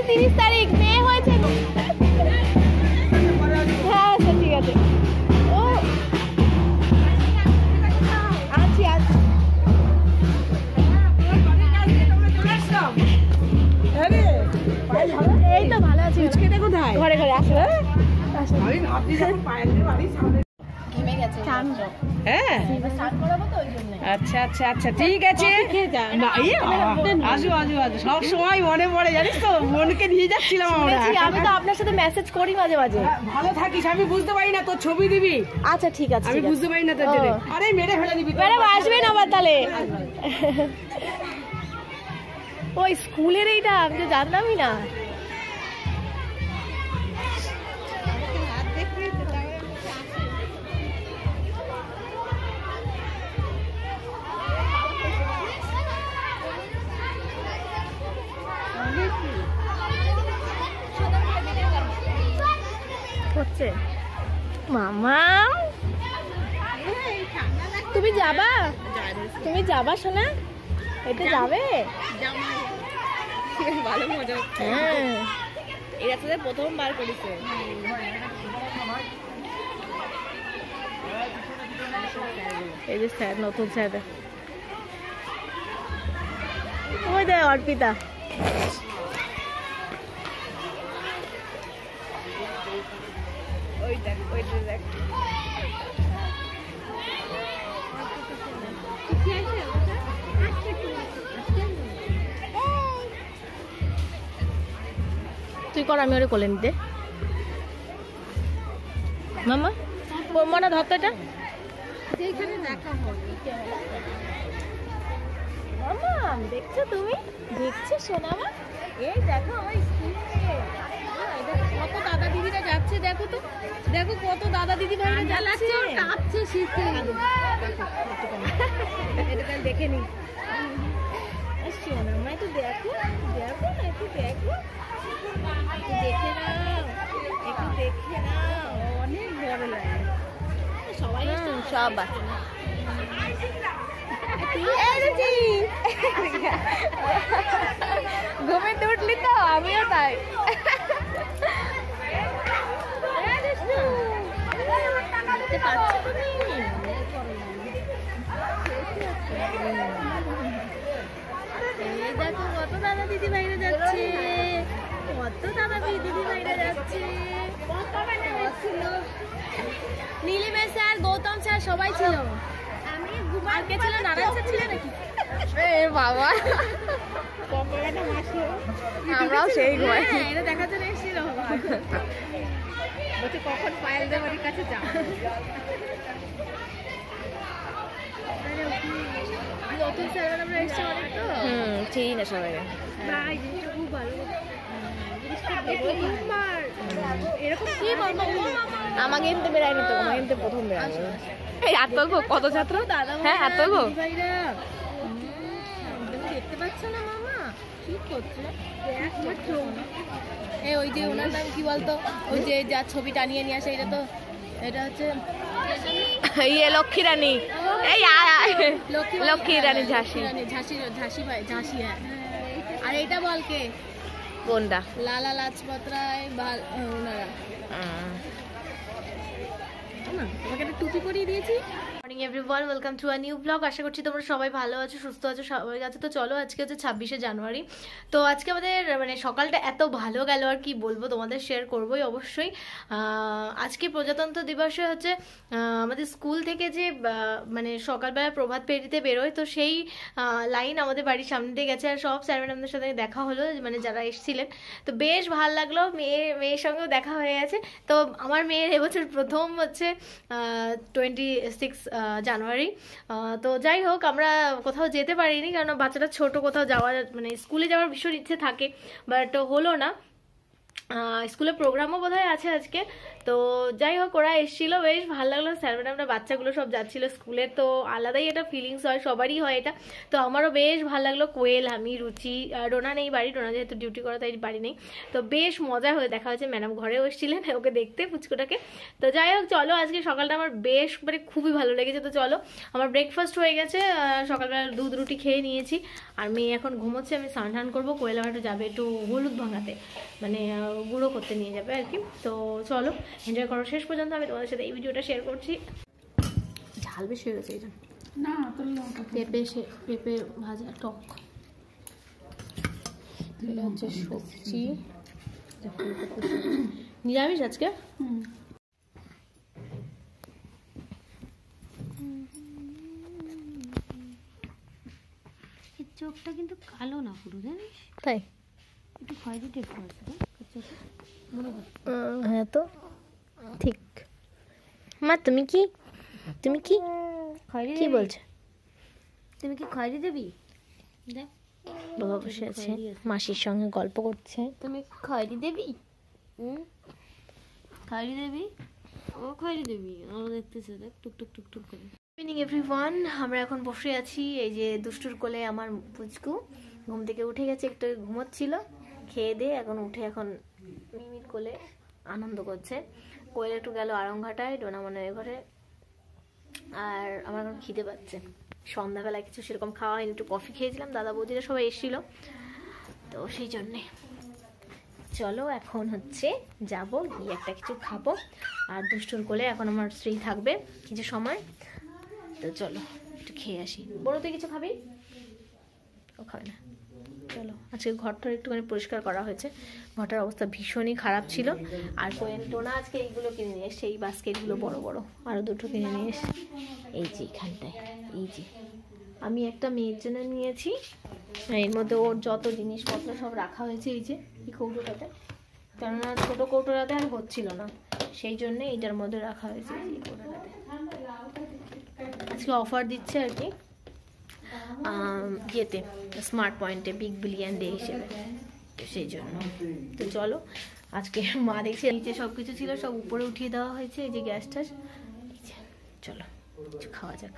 30 তারিখ মেয়ে হয়েছে। হ্যাঁ আচ্ছা ঠিক আছে। ও আছি আছি। এই তো ভালো আছি। কোথায়? ঘরে ঘরে আসো। ঘেমে গেছে। হ্যাঁ স্নান করাবো তো ওই জন্য। আচ্ছা আচ্ছা আচ্ছা ঠিক আছে। আসো আসো আসো, সব সময় মনে পড়ে জানিস তো, মনকে নিয়ে যাচ্ছিলাম আমরা। আমি তো আপনার সাথে মেসেজ করি মাঝে মাঝে। ভালো থাকিস, আমি বুঝতে পারি না তোর ছবি দিবি। আচ্ছা ঠিক আছে। আমি বুঝতে পারি না তোর জন্য। আরে মেরে ফেলে দিবি। ম্যাডাম আসবেন আবার তাহলে। ওই স্কুলের এইটা আমি তো জানতামই না। হচ্ছে মামা তুমি যাবা? তুমি যাবা সোনা? এতে যাবে? ভালো মজা হচ্ছে। হ্যাঁ এরা সাথে প্রথমবার করেছে। এই যে স্যার, নতুন স্যার। ওই দে অর্পিতা। ওই দেখ, ওই দেখ। তুই কর, আমি ওরে কোলে নিতে। মামা মনে ধরতো এটা। মামা দেখছো তুমি? দেখছো সোনা মা? এই দেখো আমার স্কুল থেকে কত দাদা দিদিরা যাচ্ছে। দেখো তো, দেখো কত দাদা দিদি ভাইরা যাচ্ছে। কাঁপছে শীতে। এটা দেখে নি সোনা মা, একটু দেখো দেখো না, একটু দেখো, একটু দেখে নাও, একটু দেখে নাও। অনেক বড় লাগে সবাই, সব ঘুমে উঠলি তো? আমিও তাই। দেখো কত দাদা দিদি ভাইরা যাচ্ছে, কত দাদা দিদি ভাইরা যাচ্ছে। নীলিমের স্যার, গৌতম স্যার সবাই ছিল। আমি আর কে ছিল? নারায়ণ স্যার ছিল নাকি? বাবা আমরাও সেই ঘুমাই। এটা দেখার জন্য এসেছিল। বলছে কখন পায়েল দেবাড়ির কাছে যাও। নতুন স্যার আমরা এসেছি অনেক তো। চিনি না সবাই। খুব ভালো। এরকম কি বলবো, আমাকে এনতে বেড়ায়নি তো, আমাকে এনতে প্রথম বেড়ানো। এই হাত তুলবো কত ছাত্র? হ্যাঁ হাত তুলবো। দেখতে পাচ্ছ না মামা কি করছে? এই ওই যে ওনার নাম কি বলতো, ওই যে যার ছবি টানিয়ে নিয়ে আসে, এটা তো এটা হচ্ছে ইয়ে লক্ষ্মী রানী। এই লক্ষ্মী রানী ঝাঁসি। ঝাঁসি ভাই, ঝাঁসি। হ্যাঁ আর এটা বল কে? কোনটা? লালা লাজপত রায় বা ওনারা। তোমাকে একটা টুপি পরিয়ে দিয়েছি। Morning everyone, welcome to a new blog. আশা করছি তোমরা সবাই ভালো আছো, সুস্থ আছো, সবাই আছে। তো চলো, আজকে হচ্ছে 26শে জানুয়ারি। তো আজকে আমাদের মানে সকালটা এত ভালো গেল আর কি বলবো, তোমাদের শেয়ার করবোই অবশ্যই। আজকে প্রজাতন্ত্র দিবসে হচ্ছে আমাদের স্কুল থেকে যে মানে সকালবেলা প্রভাত ফেরিতে বেরোয়, তো সেই লাইন আমাদের বাড়ির সামনে দিয়ে গেছে। আর সব স্যার ম্যাডামদের সাথে দেখা হলো, মানে যারা এসেছিলেন। তো বেশ ভালো লাগলো, মেয়ের সঙ্গেও দেখা হয়ে গেছে। তো আমার মেয়ের এবছর প্রথম হচ্ছে 26 জানুয়ারি। তো যাই হোক, আমরা কোথাও যেতে পারিনি, কারণ বাচ্চাটা ছোট, কোথাও যাওয়ার মানে স্কুলে যাওয়ার ভীষণ ইচ্ছে থাকে, বাট হলো না। স্কুলে প্রোগ্রামও বোধহয় আছে আজকে, তো যাই হোক ওরা এসেছিল, বেশ ভালো লাগলো। স্যার ম্যাডামরা বাচ্চাগুলো সব যাচ্ছিল স্কুলে, তো আলাদাই এটা ফিলিংস হয়, সবারই হয় এটা। তো আমারও বেশ ভালো লাগলো। কোয়েল, আমি, রুচি, ডোনা নেই বাড়ি, ডোনা যেহেতু ডিউটি করা তাই বাড়ি নেই। তো বেশ মজা হয়ে দেখা হয়েছে, ম্যাডাম ঘরেও এসেছিলেন ওকে দেখতে, পুচকুটাকে। তো যাই হোক চলো, আজকে সকালটা আমার বেশ মানে খুবই ভালো লেগেছে। তো চলো, আমার ব্রেকফাস্ট হয়ে গেছে, সকালবেলা দুধ রুটি খেয়ে নিয়েছি। আর মেয়ে এখন ঘুমোচ্ছে, আমি স্নান টান করবো। কোয়েল আবার একটু যাবে একটু হলুদ ভাঙাতে, মানে গুঁড়ো করতে নিয়ে যাবে আর কি। তো চলো এনজয় করো শেষ পর্যন্ত, আমি তোমাদের সাথে এই ভিডিওটা শেয়ার করছি। ঝাল বেশি হয়ে গেছে এটা না, পেঁপে ভাজা টক, এটা হচ্ছে সবজি, নিরামিষ আজকে। চোখটা কিন্তু কালো না পুরো, জানিস? তাই একটু খয়েরি টাইপ আছে মনে হয়। হ্যাঁ তো ঠিক। মা তুমি কি খয়েরি কি বলছো? তুমি কি খয়েরি দেবি? দেখ বাবা বসে আছে, মাসির সঙ্গে গল্প করছে। তুমি খয়েরি দেবি? খয়েরি দেবি? ও খয়েরি দেবি, ও দেখতেছে, দেখ টুকটুক টুকটুক করে। ইভিনিং এভরিওয়ান, আমরা এখন বসে আছি এই যে দুষ্টুর কোলে। আমার পুচকু ঘুম থেকে উঠে গেছে, একটু ঘুমোচ্ছিল, খেয়ে দিয়ে এখন উঠে এখন মিমির কোলে আনন্দ করছে। কোয়েল একটু গেল আরংঘাটায়, ডোনা মনে হয় ঘরে। আর আমার এখন খিদে পাচ্ছে, সন্ধ্যাবেলায় কিছু সেরকম খাওয়া হয়নি, একটু কফি খেয়েছিলাম, দাদা বৌদিরা সবাই এসেছিল, তো সেই জন্যে। চলো এখন হচ্ছে যাব, গিয়ে একটা কিছু খাবো। আর দুষ্টুর কোলে এখন আমার স্ত্রী থাকবে কিছু সময়। তো চলো একটু খেয়ে আসি। বড় তুই কিছু খাবি? ও খাবে না। চলো, আজকে ঘরটা একটুখানি পরিষ্কার করা হয়েছে, ঘরটার অবস্থা ভীষণই খারাপ ছিল। আর কোয়েল টোনা আজকে এইগুলো কিনে নিয়ে এসছে, এই বাস্কেটগুলো বড় বড়, আরও দুটো কিনে নিয়ে এসছে। এই যে এখানটায়, এই যে আমি একটা মেয়ের জন্য নিয়েছি, এর মধ্যে ওর যত জিনিসপত্র সব রাখা হয়েছে এই যে এই কৌটোটাতে, কেননা ছোটো কৌটোটাতে আর হচ্ছিল না, সেই জন্য এইটার মধ্যে রাখা হয়েছে এই কৌটোটাতে। আজকে অফার দিচ্ছে আর কি ইয়েতে, স্মার্ট পয়েন্টে, বিগ বিলিয়ন ডে হিসেবে, তো সেই জন্য। তো চলো, আজকে মা দেখছে নিচে সব কিছু ছিল সব উপরে উঠিয়ে দেওয়া হয়েছে, এই যে গ্যাস ট্যাস। চলো কিছু খাওয়া যাক।